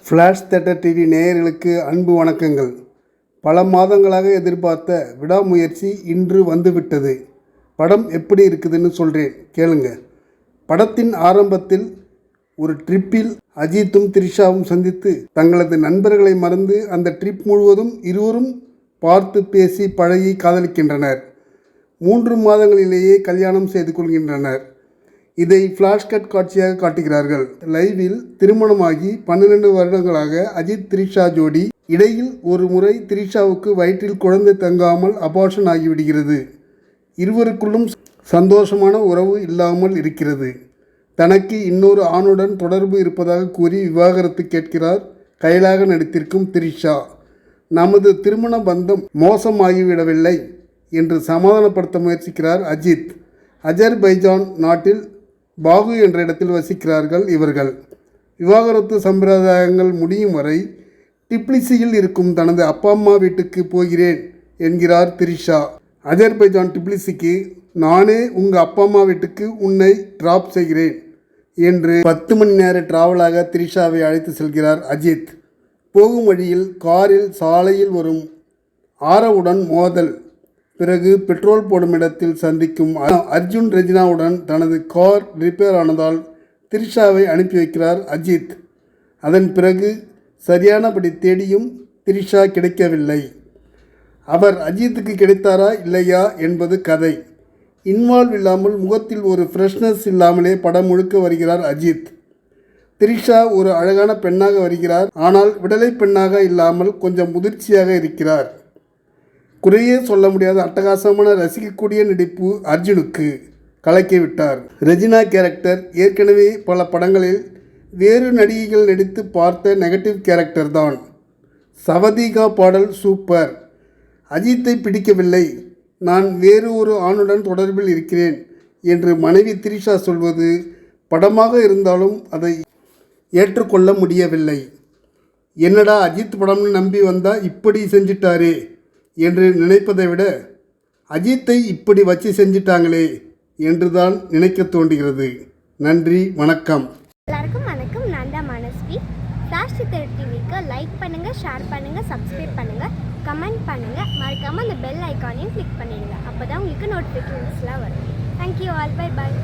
Flash theatre TV நேயர்களுக்கு அன்பு வணக்கங்கள். பல மாதங்களாக எதிர்பார்த்த விடாமுயற்சி இன்று வந்துவிட்டது. படம் எப்படி இருக்குதுன்னு சொல்கிறேன் கேளுங்க. படத்தின் ஆரம்பத்தில் ஒரு ட்ரிப்பில் அஜித்தும் த்ரிஷாவும் சந்தித்து தங்களது நண்பர்களை மறந்து அந்த ட்ரிப் முழுவதும் இருவரும் பார்த்து பேசி பழகி காதலிக்கின்றனர். 3 மாதங்களிலேயே கல்யாணம் செய்து கொள்கின்றனர். இதை ஃப்ளாஷ்கட் காட்சியாக காட்டுகிறார்கள். லைவில் திருமணமாகி 12 வருடங்களாக அஜித் த்ரிஷா ஜோடி. இடையில் ஒரு முறை த்ரிஷாவுக்கு வயிற்றில் குழந்தை தங்காமல் அபார்ஷன் ஆகிவிடுகிறது. இருவருக்குள்ளும் சந்தோஷமான உறவு இல்லாமல் இருக்கிறது. தனக்கு இன்னொரு ஆணுடன் தொடர்பு இருப்பதாக கூறி விவாகரத்து கேட்கிறார் கைலாக நடித்திருக்கும் த்ரிஷா. நமது திருமண பந்தம் மோசமாகிவிடவில்லை என்று சமாதானப்படுத்த முயற்சிக்கிறார் அஜித். அஜர்பைஜான் நாட்டில் பாகு என்ற இடத்தில் வசிக்கிறார்கள் இவர்கள். விவாகரத்து சம்பிரதாயங்கள் முடியும் வரை டிப்லிசியில் இருக்கும் தனது அப்பா அம்மா வீட்டுக்கு போகிறேன் என்கிறார் த்ரிஷா. அஜர்பைஜான் டிப்லிசிக்கு நானே உங்கள் அப்பா அம்மா வீட்டுக்கு உன்னை டிராப் செய்கிறேன் என்று 10 மணி நேர டிராவலாக த்ரிஷாவை அழைத்து செல்கிறார் அஜித். போகும் வழியில் காரில் சாலையில் வரும் ஆரவுடன் மோதல். பிறகு பெட்ரோல் போடும் இடத்தில் சந்திக்கும் அர்ஜுன் ரெஜினாவுடன் தனது கார் ரிப்பேர் ஆனதால் த்ரிஷாவை அனுப்பி வைக்கிறார் அஜித். அதன் பிறகு சரியானபடி தேடியும் த்ரிஷா கிடைக்கவில்லை. அவர் அஜித்துக்கு கிடைத்தாரா இல்லையா என்பது கதை. இன்வால்வ் இல்லாமல் முகத்தில் ஒரு ஃப்ரெஷ்னஸ் இல்லாமலே படம் முழுக்க வருகிறார் அஜித். த்ரிஷா ஒரு அழகான பெண்ணாக வருகிறார். ஆனால் விடலை பெண்ணாக இல்லாமல் கொஞ்சம் முதிர்ச்சியாக இருக்கிறார். குறையே சொல்ல முடியாத அட்டகாசமான ரசிக்கக்கூடிய நடிப்பு அர்ஜுனுக்கு கலக்கிவிட்டார். ரெஜினா கேரக்டர் ஏற்கனவே பல படங்களில் வேறு நடிகைகள் நடித்து பார்த்த நெகட்டிவ் கேரக்டர் தான். சவதிகா பாடல் சூப்பர். அஜித்தை பிடிக்கவில்லை, நான் வேறு ஒரு ஆணுடன் தொடர்பில் இருக்கிறேன் என்று மனைவி த்ரிஷா சொல்வது படமாக இருந்தாலும் அதை ஏற்றுக்கொள்ள முடியவில்லை. என்னடா அஜித் படம்னு நம்பி வந்தால் இப்படி செஞ்சிட்டாரே என்று நினைப்பதை விட அஜித்தை இப்படி வச்சு செஞ்சிட்டாங்களே என்று தான் நினைக்க தோன்றுகிறது. நன்றி, வணக்கம். எல்லாருக்கும் வணக்கம். நான் தான் மனஸ்வி. ஃப்ளாஷ் தியேட்டர் டிவிக்கு லைக் பண்ணுங்கள், ஷேர் பண்ணுங்கள், சப்ஸ்கிரைப் பண்ணுங்கள், கமெண்ட் பண்ணுங்கள். மறக்காமல் அந்த பெல் ஐக்கானையும் கிளிக் பண்ணிடுங்க. அப்போ தான் உங்களுக்கு நோட்டிஃபிகேஷன்ஸ்லாம் வரும். Thank you all. Bye bye.